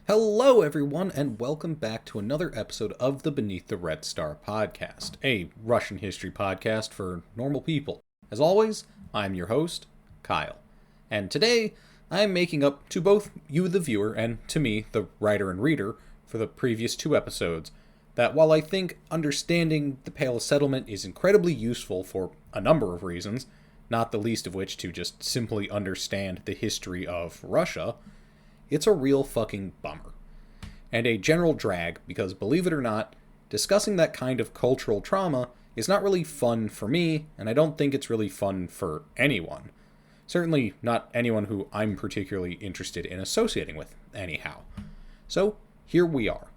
Hello, everyone, and welcome back to another episode of the Beneath the Red Star podcast, a Russian history podcast for normal people. As always, I'm your host, Kyle. And today, I'm making up to both you, the viewer, and to me, the writer and reader, for the previous two episodes, that while I think understanding the Pale Settlement is incredibly useful for a number of reasons, not the least of which to just simply understand the history of Russia, it's a real fucking bummer. And a general drag, because believe it or not, discussing that kind of cultural trauma is not really fun for me, and I don't think it's really fun for anyone. Certainly not anyone who I'm particularly interested in associating with, anyhow. So, here we are.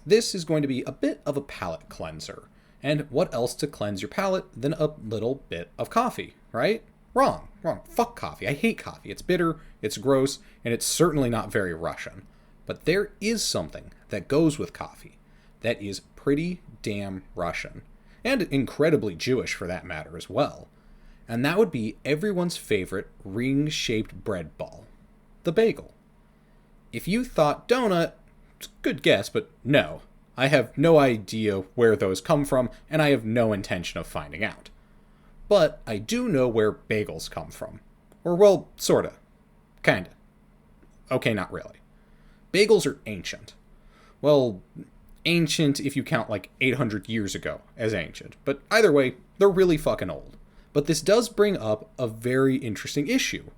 This is going to be a bit of a palate cleanser. And what else to cleanse your palate than a little bit of coffee, right? Wrong. Fuck coffee. I hate coffee. It's bitter, it's gross, and it's certainly not very Russian. But there is something that goes with coffee that is pretty damn Russian. And incredibly Jewish for that matter as well. And that would be everyone's favorite ring-shaped bread ball. The bagel. If you thought donut, it's a good guess, but no. I have no idea where those come from, and I have no intention of finding out. But I do know where bagels come from. Or, well, sorta. Kinda. Okay, not really. Bagels are ancient. Well, ancient if you count like 800 years ago as ancient. But either way, they're really fucking old. But this does bring up a very interesting issue.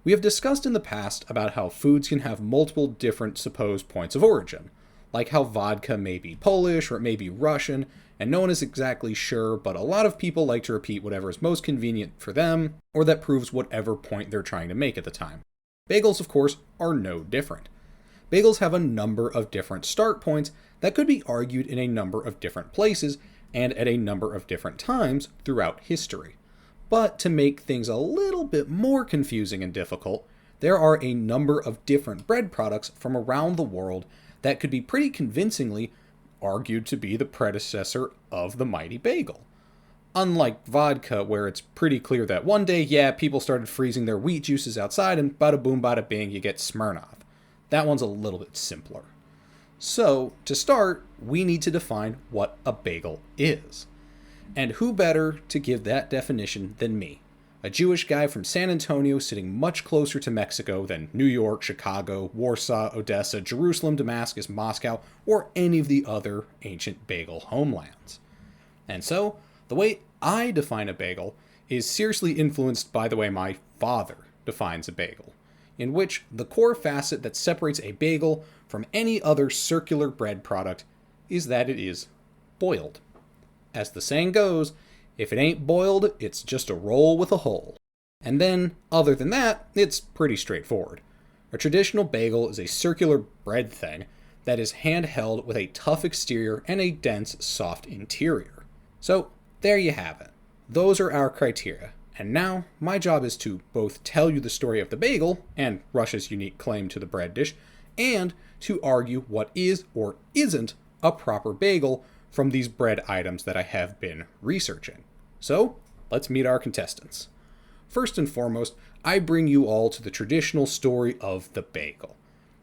We have discussed in the past about how foods can have multiple different supposed points of origin. Like how vodka may be Polish or it may be Russian, and no one is exactly sure, but a lot of people like to repeat whatever is most convenient for them, or that proves whatever point they're trying to make at the time. Bagels, of course, are no different. Bagels have a number of different start points that could be argued in a number of different places and at a number of different times throughout history. But to make things a little bit more confusing and difficult, there are a number of different bread products from around the world that could be pretty convincingly argued to be the predecessor of the mighty bagel. Unlike vodka, where it's pretty clear that one day, people started freezing their wheat juices outside and bada boom bada bing, you get Smirnoff. That one's a little bit simpler. So, to start, we need to define what a bagel is. And who better to give that definition than me? A Jewish guy from San Antonio sitting much closer to Mexico than New York, Chicago, Warsaw, Odessa, Jerusalem, Damascus, Moscow, or any of the other ancient bagel homelands. And so, the way I define a bagel is seriously influenced by the way my father defines a bagel, in which the core facet that separates a bagel from any other circular bread product is that it is boiled. As the saying goes, if it ain't boiled, it's just a roll with a hole. And then, other than that, it's pretty straightforward. A traditional bagel is a circular bread thing that is handheld with a tough exterior and a dense, soft interior. So, there you have it. Those are our criteria. And now, my job is to both tell you the story of the bagel, and Russia's unique claim to the bread dish, and to argue what is or isn't a proper bagel from these bread items that I have been researching. So, let's meet our contestants. First and foremost, I bring you all to the traditional story of the bagel.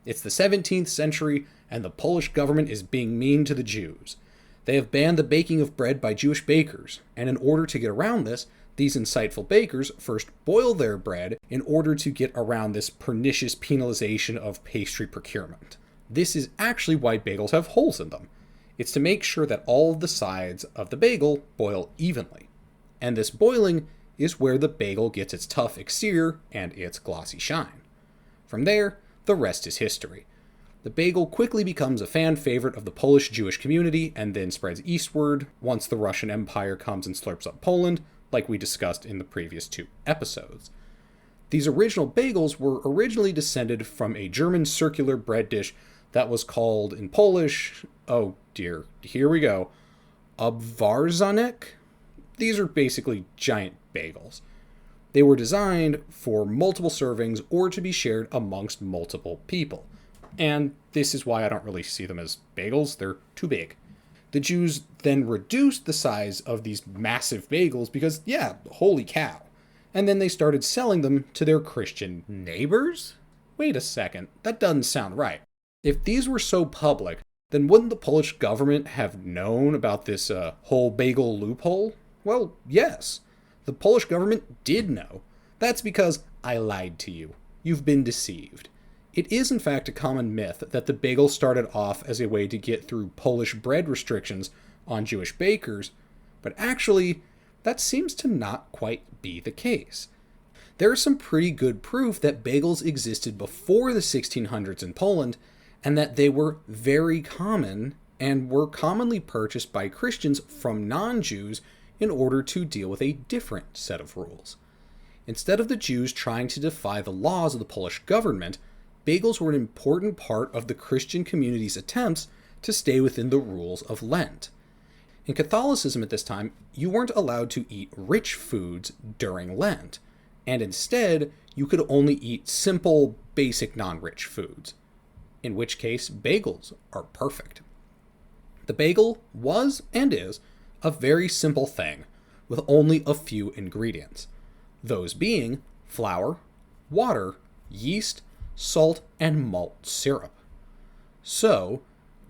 It's the 17th century, and the Polish government is being mean to the Jews. They have banned the baking of bread by Jewish bakers, and in order to get around this, these insightful bakers first boil their bread in order to get around this pernicious penalization of pastry procurement. This is actually why bagels have holes in them. It's to make sure that all of the sides of the bagel boil evenly. And this boiling is where the bagel gets its tough exterior and its glossy shine. From there, the rest is history. The bagel quickly becomes a fan favorite of the Polish Jewish community and then spreads eastward once the Russian Empire comes and slurps up Poland, like we discussed in the previous two episodes. These original bagels were originally descended from a German circular bread dish that was called in Polish, oh dear, here we go, obwarzanek? These are basically giant bagels. They were designed for multiple servings or to be shared amongst multiple people. And this is why I don't really see them as bagels, they're too big. The Jews then reduced the size of these massive bagels because, holy cow. And then they started selling them to their Christian neighbors? Wait a second, that doesn't sound right. If these were so public, then wouldn't the Polish government have known about this whole bagel loophole? Well, yes. The Polish government did know. That's because I lied to you. You've been deceived. It is, in fact, a common myth that the bagel started off as a way to get through Polish bread restrictions on Jewish bakers, but actually, that seems to not quite be the case. There is some pretty good proof that bagels existed before the 1600s in Poland, and that they were very common and were commonly purchased by Christians from non-Jews in order to deal with a different set of rules. Instead of the Jews trying to defy the laws of the Polish government, bagels were an important part of the Christian community's attempts to stay within the rules of Lent. In Catholicism at this time, you weren't allowed to eat rich foods during Lent, and instead, you could only eat simple, basic non-rich foods, in which case bagels are perfect. The bagel was and is a very simple thing with only a few ingredients, those being flour, water, yeast, salt, and malt syrup. So,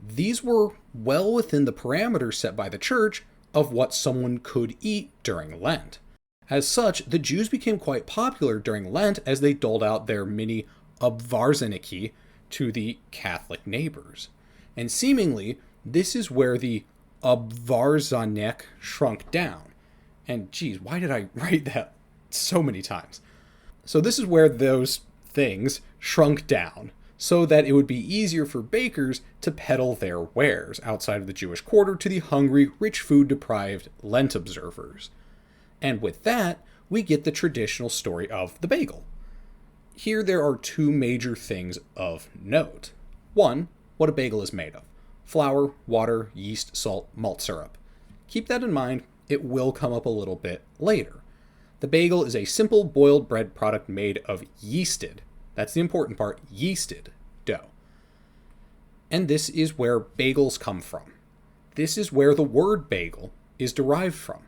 these were well within the parameters set by the church of what someone could eat during Lent. As such, the Jews became quite popular during Lent as they doled out their mini obwarzenniki to the Catholic neighbors. And seemingly, this is where the obwarzennek shrunk down. And geez, why did I write that so many times? So this is where those things shrunk down, so that it would be easier for bakers to peddle their wares outside of the Jewish quarter to the hungry, rich food-deprived Lent observers. And with that, we get the traditional story of the bagel. Here there are two major things of note. One, what a bagel is made of. Flour, water, yeast, salt, malt syrup. Keep that in mind, it will come up a little bit later. The bagel is a simple boiled bread product made of yeasted, that's the important part, yeasted dough. And this is where bagels come from. This is where the word bagel is derived from.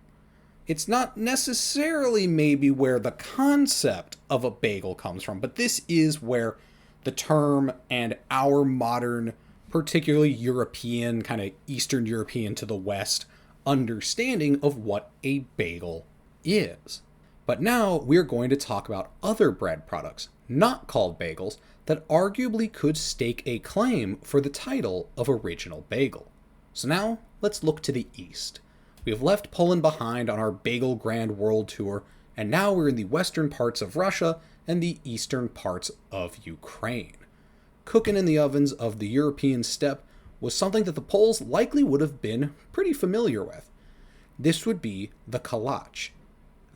It's not necessarily maybe where the concept of a bagel comes from, but this is where the term and our modern, particularly European, kind of Eastern European to the West, understanding of what a bagel is. But now we're going to talk about other bread products, not called bagels, that arguably could stake a claim for the title of original bagel. So now let's look to the East. We have left Poland behind on our Bagel Grand World Tour, and now we're in the western parts of Russia and the eastern parts of Ukraine. Cooking in the ovens of the European steppe was something that the Poles likely would have been pretty familiar with. This would be the kalach.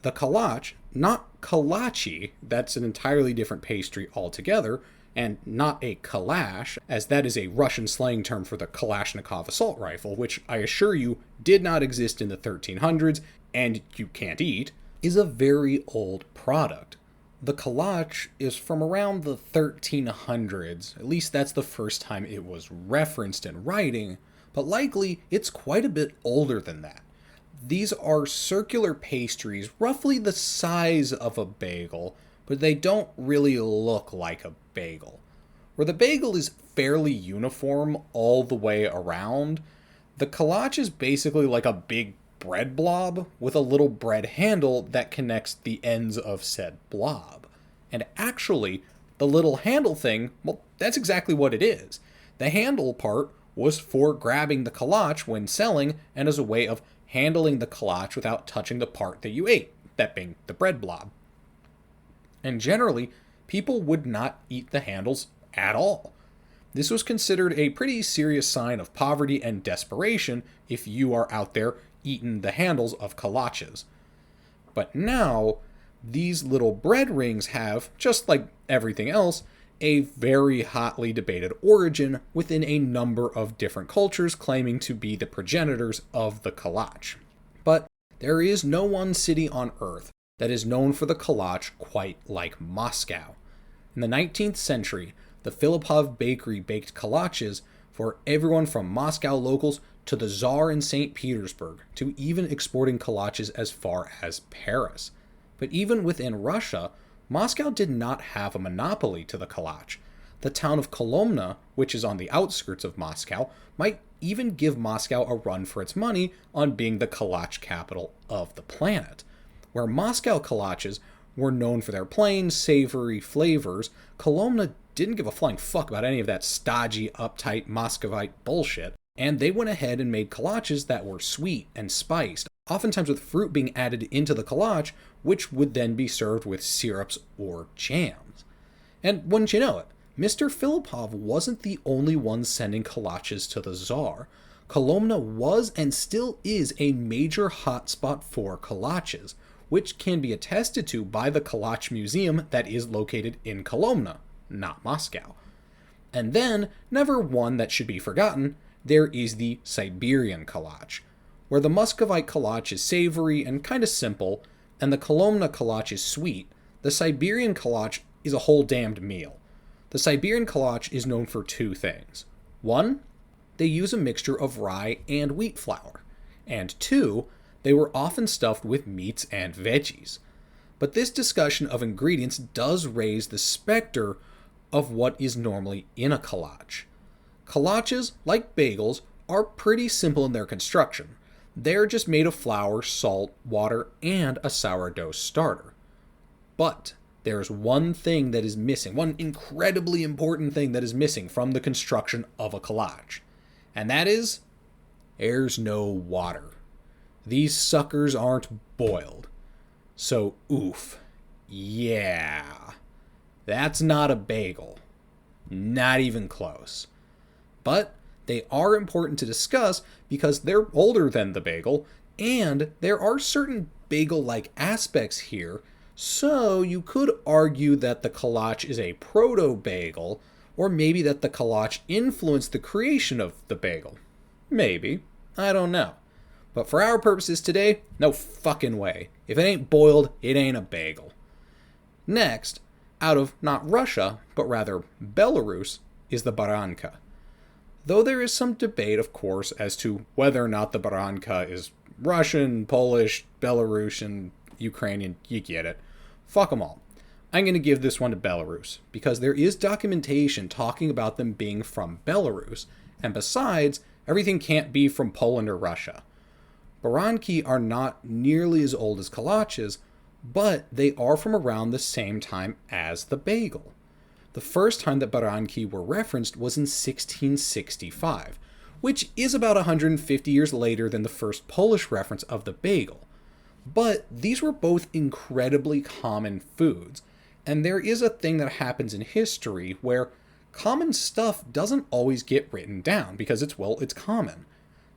The kalach, not kolache, that's an entirely different pastry altogether, and not a kalash, as that is a Russian slang term for the Kalashnikov assault rifle, which I assure you did not exist in the 1300s, and you can't eat, is a very old product. The kalach is from around the 1300s, at least that's the first time it was referenced in writing, but likely it's quite a bit older than that. These are circular pastries, roughly the size of a bagel, but they don't really look like a bagel. Where the bagel is fairly uniform all the way around, the kalach is basically like a big bread blob with a little bread handle that connects the ends of said blob. And actually, the little handle thing, well, that's exactly what it is. The handle part was for grabbing the kalach when selling and as a way of handling the kalach without touching the part that you ate, that being the bread blob. And generally, people would not eat the handles at all. This was considered a pretty serious sign of poverty and desperation if you are out there eating the handles of kolaches. But now, these little bread rings have, just like everything else, a very hotly debated origin within a number of different cultures claiming to be the progenitors of the kalach. But there is no one city on Earth that is known for the kalach quite like Moscow. In the 19th century, the Filipov bakery baked kolaches for everyone from Moscow locals to the Tsar in St. Petersburg, to even exporting kolaches as far as Paris. But even within Russia, Moscow did not have a monopoly to the kalach. The town of Kolomna which is on the outskirts of Moscow, might even give Moscow a run for its money on being the kolache capital of the planet. Where Moscow kolaches were known for their plain, savory flavors, Kolomna didn't give a flying fuck about any of that stodgy, uptight Muscovite bullshit, and they went ahead and made kolaches that were sweet and spiced, oftentimes with fruit being added into the kolache, which would then be served with syrups or jams. And wouldn't you know it, Mr. Filipov wasn't the only one sending kolaches to the Tsar. Kolomna was and still is a major hotspot for kolaches, which can be attested to by the Kolache Museum that is located in Kolomna, not Moscow. And then, never one that should be forgotten, there is the Siberian kolache, where the Muscovite kolache is savory and kind of simple, and the Kolomna kolache is sweet. The Siberian kolache is a whole damned meal. The Siberian kolache is known for two things. One, they use a mixture of rye and wheat flour. And two, they were often stuffed with meats and veggies. But this discussion of ingredients does raise the specter of what is normally in a kolache. Kolaches, like bagels, are pretty simple in their construction. They're just made of flour, salt, water, and a sourdough starter. But there's one thing that is missing, one incredibly important thing that is missing from the construction of a kolache. And that is, there's no water. These suckers aren't boiled. So, oof. Yeah. That's not a bagel. Not even close. But they are important to discuss because they're older than the bagel, and there are certain bagel-like aspects here, so you could argue that the kolache is a proto-bagel, or maybe that the kolache influenced the creation of the bagel. Maybe. I don't know. But for our purposes today, no fucking way. If it ain't boiled, it ain't a bagel. Next, out of not Russia, but rather Belarus, is the baranka. Though there is some debate, of course, as to whether or not the baranka is Russian, Polish, Belarusian, Ukrainian, you get it. Fuck them all. I'm going to give this one to Belarus, because there is documentation talking about them being from Belarus, and besides, everything can't be from Poland or Russia. Baranki are not nearly as old as kolaches, but they are from around the same time as the bagel. The first time that baranki were referenced was in 1665, which is about 150 years later than the first Polish reference of the bagel. But these were both incredibly common foods, and there is a thing that happens in history where common stuff doesn't always get written down because it's common.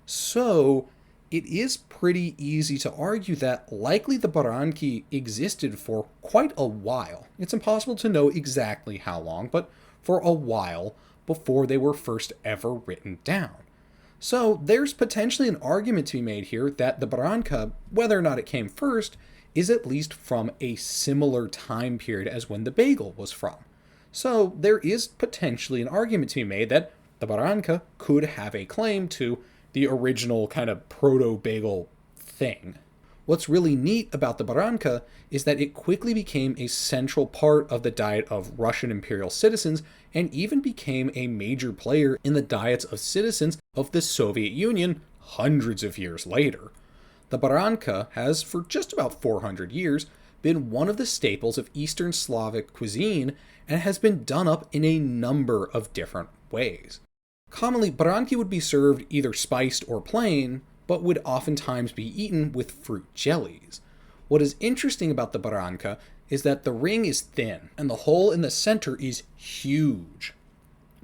So it is pretty easy to argue that likely the baranki existed for quite a while. It's impossible to know exactly how long, but for a while before they were first ever written down. So there's potentially an argument to be made here that the baranka, whether or not it came first, is at least from a similar time period as when the bagel was from. So there is potentially an argument to be made that the baranka could have a claim to the original kind of proto-bagel thing. What's really neat about the baranka is that it quickly became a central part of the diet of Russian imperial citizens and even became a major player in the diets of citizens of the Soviet Union hundreds of years later. The baranka has, for just about 400 years, been one of the staples of Eastern Slavic cuisine and has been done up in a number of different ways. Commonly, baranki would be served either spiced or plain, but would oftentimes be eaten with fruit jellies. What is interesting about the baranka is that the ring is thin, and the hole in the center is huge.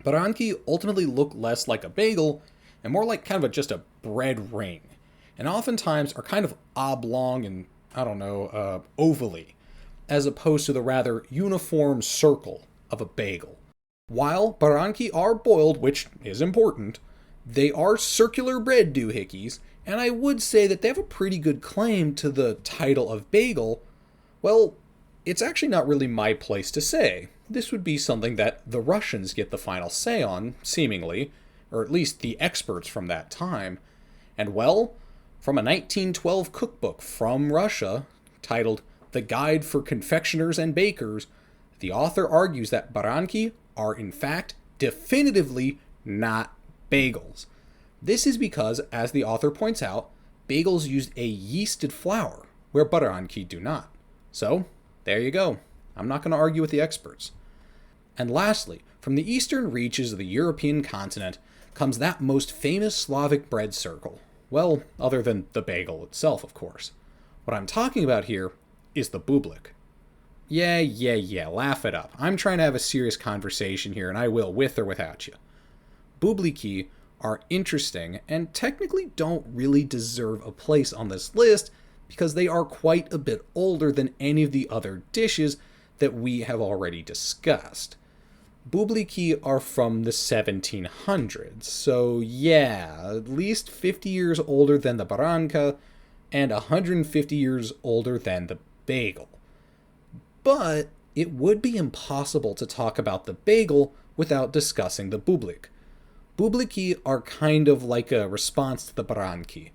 Baranki ultimately look less like a bagel, and more like kind of just a bread ring, and oftentimes are kind of oblong and, ovally, as opposed to the rather uniform circle of a bagel. While baranki are boiled, which is important, they are circular bread doohickeys, and I would say that they have a pretty good claim to the title of bagel. Well, it's actually not really my place to say. This would be something that the Russians get the final say on, seemingly, or at least the experts from that time. And well, from a 1912 cookbook from Russia, titled The Guide for Confectioners and Bakers, the author argues that baranki are in fact definitively not bagels. This is because, as the author points out, bagels used a yeasted flour, where baranki do not. So, there you go. I'm not going to argue with the experts. And lastly, from the eastern reaches of the European continent comes that most famous Slavic bread circle. Well, other than the bagel itself, of course. What I'm talking about here is the bublik. Yeah, laugh it up. I'm trying to have a serious conversation here, and I will, with or without you. Bubliki are interesting and technically don't really deserve a place on this list because they are quite a bit older than any of the other dishes that we have already discussed. Bubliki are from the 1700s, so yeah, at least 50 years older than the baranka and 150 years older than the bagel. But it would be impossible to talk about the bagel without discussing the bublik. Bubliki are kind of like a response to the baranki.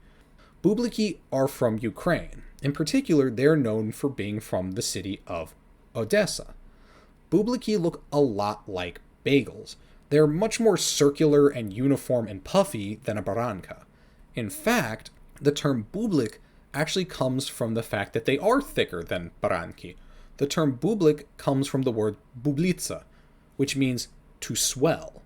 Bubliki are from Ukraine. In particular, they're known for being from the city of Odessa. Bubliki look a lot like bagels. They're much more circular and uniform and puffy than a baranka. In fact, the term bublik actually comes from the fact that they are thicker than baranki. The term bublik comes from the word bublitsa, which means to swell.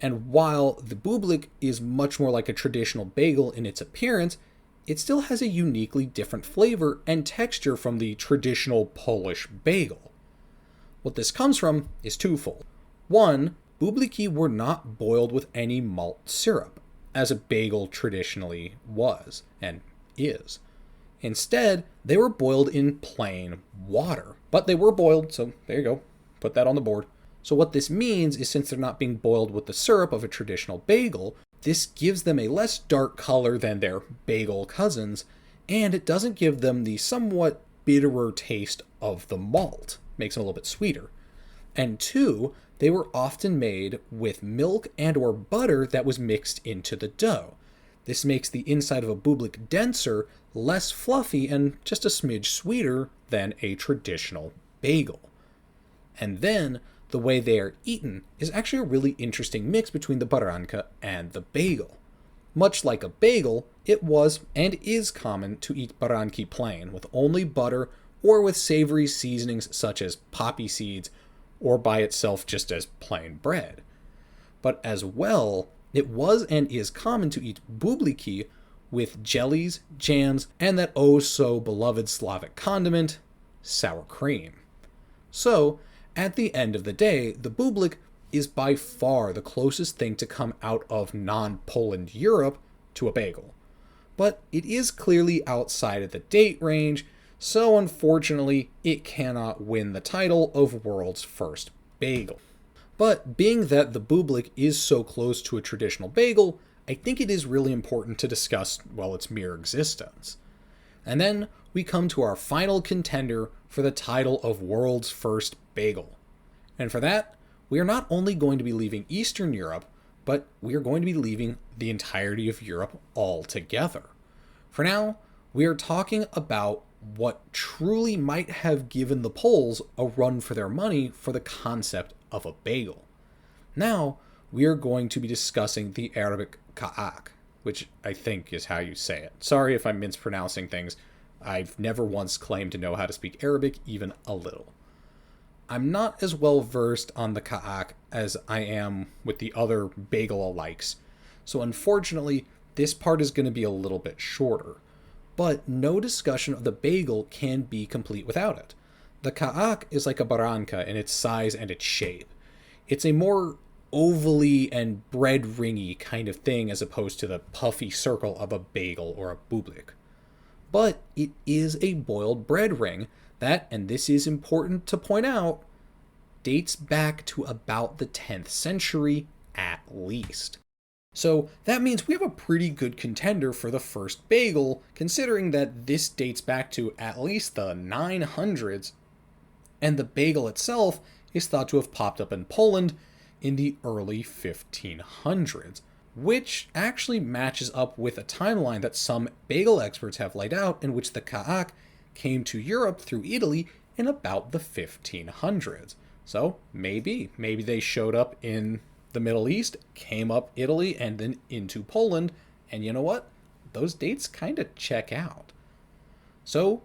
And while the bublik is much more like a traditional bagel in its appearance, it still has a uniquely different flavor and texture from the traditional Polish bagel. What this comes from is twofold. One, bubliki were not boiled with any malt syrup, as a bagel traditionally was and is. Instead, they were boiled in plain water. But they were boiled, so there you go. Put that on the board. So what this means is since they're not being boiled with the syrup of a traditional bagel, this gives them a less dark color than their bagel cousins, and it doesn't give them the somewhat bitterer taste of the malt. Makes them a little bit sweeter. And two, they were often made with milk and or butter that was mixed into the dough. This makes the inside of a bublik denser, less fluffy, and just a smidge sweeter than a traditional bagel. And then, the way they are eaten is actually a really interesting mix between the baranka and the bagel. Much like a bagel, it was and is common to eat baranki plain, with only butter or with savory seasonings such as poppy seeds, or by itself just as plain bread. But as well, it was and is common to eat bubliki with jellies, jams, and that oh so beloved Slavic condiment, sour cream. So, at the end of the day, the bublik is by far the closest thing to come out of non-Poland Europe to a bagel. But it is clearly outside of the date range, so unfortunately, it cannot win the title of world's first bagel. But being that the bublik is so close to a traditional bagel, I think it is really important to discuss, well, its mere existence. And then we come to our final contender for the title of world's first bagel. And for that, we are not only going to be leaving Eastern Europe, but we are going to be leaving the entirety of Europe altogether. For now, we are talking about what truly might have given the Poles a run for their money for the concept of a bagel. Now, we are going to be discussing the Arabic ka'ak, which I think is how you say it. Sorry if I'm mispronouncing things. I've never once claimed to know how to speak Arabic, even a little. I'm not as well versed on the ka'ak as I am with the other bagel alikes, so unfortunately, this part is going to be a little bit shorter. But no discussion of the bagel can be complete without it. The ka'ak is like a baranka in its size and its shape. It's a more ovally and bread ringy kind of thing as opposed to the puffy circle of a bagel or a bublik. But it is a boiled bread ring that, and this is important to point out, dates back to about the 10th century at least. So that means we have a pretty good contender for the first bagel, considering that this dates back to at least the 900s, and the bagel itself is thought to have popped up in Poland in the early 1500s, which actually matches up with a timeline that some bagel experts have laid out in which the ka'ak came to Europe through Italy in about the 1500s. So maybe they showed up in the Middle East, came up Italy, and then into Poland. And you know what? Those dates kind of check out. So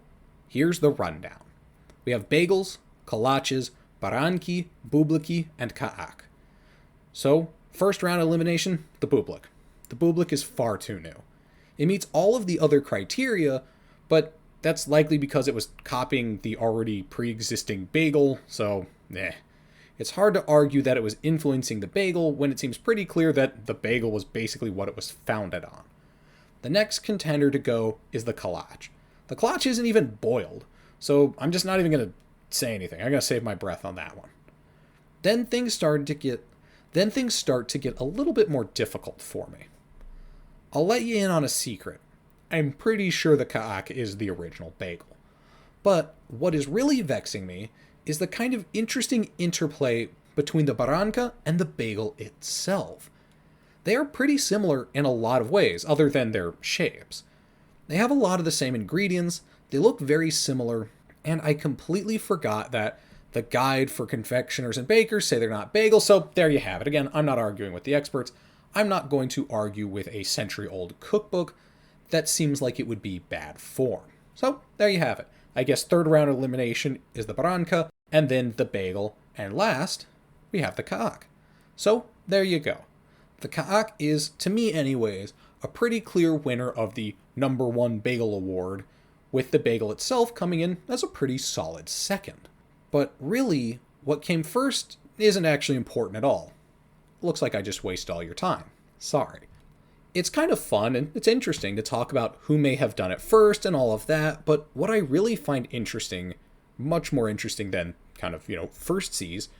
here's the rundown. We have bagels, kolaches, baranki, bubliki, and kaak. So, first round elimination, the bublik. The bublik is far too new. It meets all of the other criteria, but that's likely because it was copying the already pre-existing bagel, so It's hard to argue that it was influencing the bagel when it seems pretty clear that the bagel was basically what it was founded on. The next contender to go is the kolache. The kolache isn't even boiled, so I'm just not even going to say anything. I'm going to save my breath on that one. Then things start to get a little bit more difficult for me. I'll let you in on a secret. I'm pretty sure the kaak is the original bagel. But what is really vexing me is the kind of interesting interplay between the baranka and the bagel itself. They are pretty similar in a lot of ways, other than their shapes. They have a lot of the same ingredients, they look very similar, and I completely forgot that the guide for confectioners and bakers say they're not bagels, so there you have it. Again, I'm not arguing with the experts. I'm not going to argue with a century-old cookbook. That seems like it would be bad form. So there you have it. I guess third round elimination is the baranka, and then the bagel, and last, we have the kaak. So there you go. The kaak is, to me anyways, a pretty clear winner of the #1 bagel award, with the bagel itself coming in as a pretty solid second. But really, what came first isn't actually important at all. Looks like I just wasted all your time. Sorry. It's kind of fun and it's interesting to talk about who may have done it first and all of that, but what I really find interesting, much more interesting than kind of, first sees,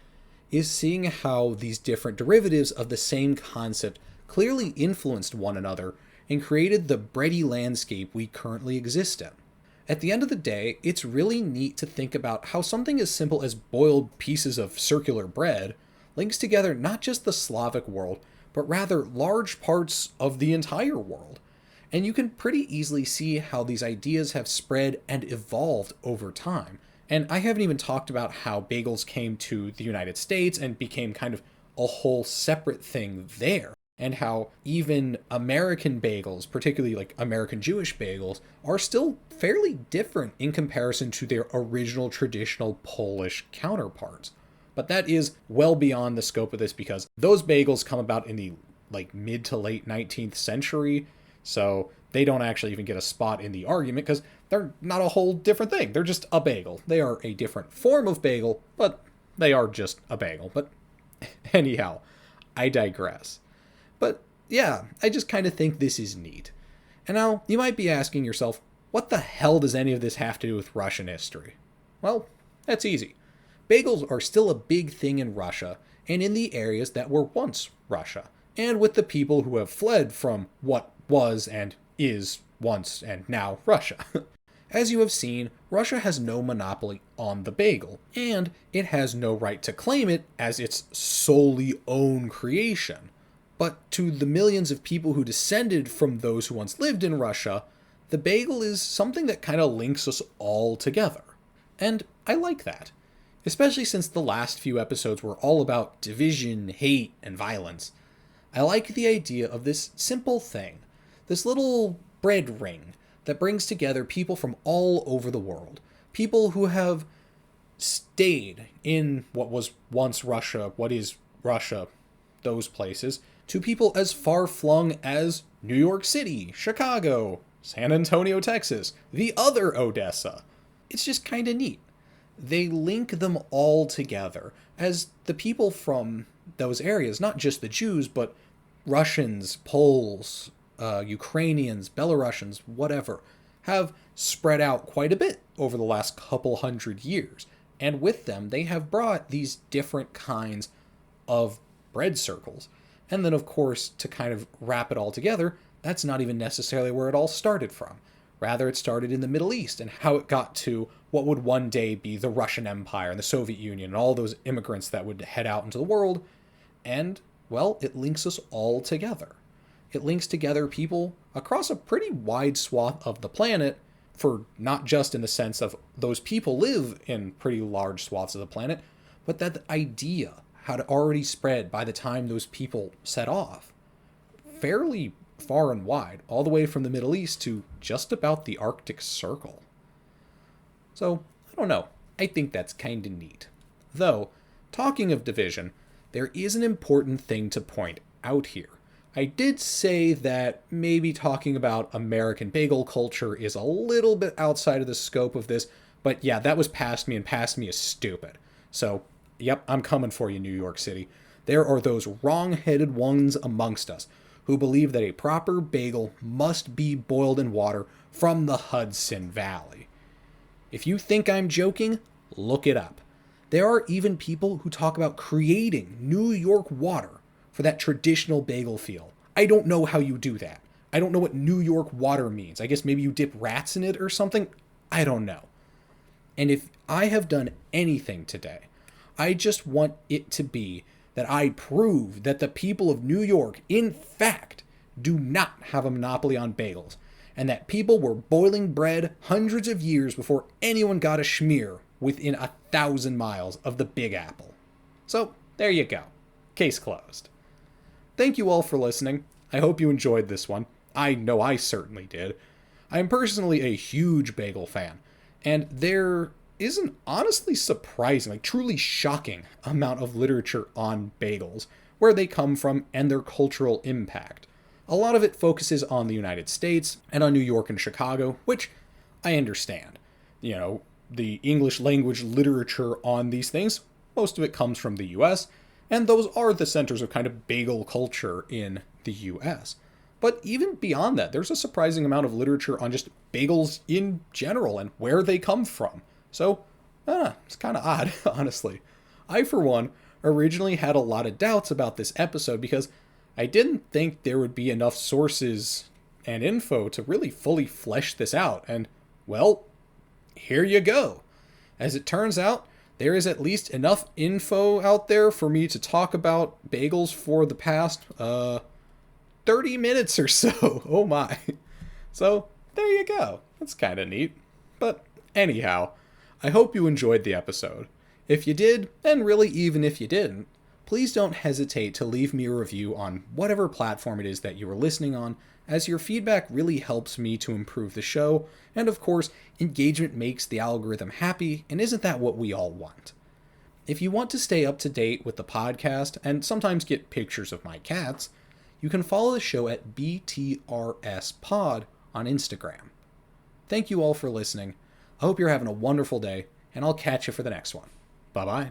is seeing how these different derivatives of the same concept clearly influenced one another and created the bready landscape we currently exist in. At the end of the day, it's really neat to think about how something as simple as boiled pieces of circular bread links together not just the Slavic world, but rather large parts of the entire world. And you can pretty easily see how these ideas have spread and evolved over time. And I haven't even talked about how bagels came to the United States and became kind of a whole separate thing there. And how even American bagels, particularly like American Jewish bagels, are still fairly different in comparison to their original traditional Polish counterparts. But that is well beyond the scope of this because those bagels come about in the mid to late 19th century. So they don't actually even get a spot in the argument because they're not a whole different thing. They're just a bagel. They are a different form of bagel, but they are just a bagel. But anyhow, I digress. But yeah, I just kind of think this is neat. And now you might be asking yourself, what the hell does any of this have to do with Russian history? Well, that's easy. Bagels are still a big thing in Russia and in the areas that were once Russia, and with the people who have fled from what was and is once and now Russia. As you have seen, Russia has no monopoly on the bagel, and it has no right to claim it as its solely own creation. But to the millions of people who descended from those who once lived in Russia, the bagel is something that kind of links us all together. And I like that. Especially since the last few episodes were all about division, hate, and violence. I like the idea of this simple thing, this little bread ring that brings together people from all over the world. People who have stayed in what was once Russia, what is Russia, those places, to people as far-flung as New York City, Chicago, San Antonio, Texas, the other Odessa. It's just kind of neat. They link them all together as the people from those areas, not just the Jews, but Russians, Poles, Ukrainians, Belarusians, whatever, have spread out quite a bit over the last couple hundred years. And with them, they have brought these different kinds of bread circles. And then, of course, to kind of wrap it all together, that's not even necessarily where it all started from. Rather, it started in the Middle East and how it got to what would one day be the Russian Empire and the Soviet Union and all those immigrants that would head out into the world. And, well, it links us all together. It links together people across a pretty wide swath of the planet, for not just in the sense of those people live in pretty large swaths of the planet, but that idea had already spread by the time those people set off, fairly far and wide, all the way from the Middle East to just about the Arctic Circle. So, I don't know. I think that's kind of neat. Though, talking of division, there is an important thing to point out here. I did say that maybe talking about American bagel culture is a little bit outside of the scope of this, but yeah, that was past me, and past me is stupid. So, yep, I'm coming for you, New York City. There are those wrong-headed ones amongst us who believe that a proper bagel must be boiled in water from the Hudson Valley. If you think I'm joking, look it up. There are even people who talk about creating New York water for that traditional bagel feel. I don't know how you do that. I don't know what New York water means. I guess maybe you dip rats in it or something? I don't know. And if I have done anything today, I just want it to be that I prove that the people of New York, in fact, do not have a monopoly on bagels, and that people were boiling bread hundreds of years before anyone got a schmear within 1,000 miles of the Big Apple. So, there you go. Case closed. Thank you all for listening. I hope you enjoyed this one. I know I certainly did. I am personally a huge bagel fan, and there is an honestly surprising, truly shocking amount of literature on bagels, where they come from and their cultural impact. A lot of it focuses on the United States and on New York and Chicago, which I understand. The English language literature on these things, most of it comes from the US, and those are the centers of kind of bagel culture in the US. But even beyond that, there's a surprising amount of literature on just bagels in general and where they come from. So, it's kind of odd, honestly. I, for one, originally had a lot of doubts about this episode because I didn't think there would be enough sources and info to really fully flesh this out. And, well, here you go. As it turns out, there is at least enough info out there for me to talk about bagels for the past 30 minutes or so. Oh my. So, there you go. That's kind of neat. But anyhow, I hope you enjoyed the episode. If you did, and really even if you didn't, please don't hesitate to leave me a review on whatever platform it is that you are listening on, as your feedback really helps me to improve the show, and of course, engagement makes the algorithm happy, and isn't that what we all want? If you want to stay up to date with the podcast, and sometimes get pictures of my cats, you can follow the show at BTRSPod on Instagram. Thank you all for listening. I hope you're having a wonderful day, and I'll catch you for the next one. Bye-bye.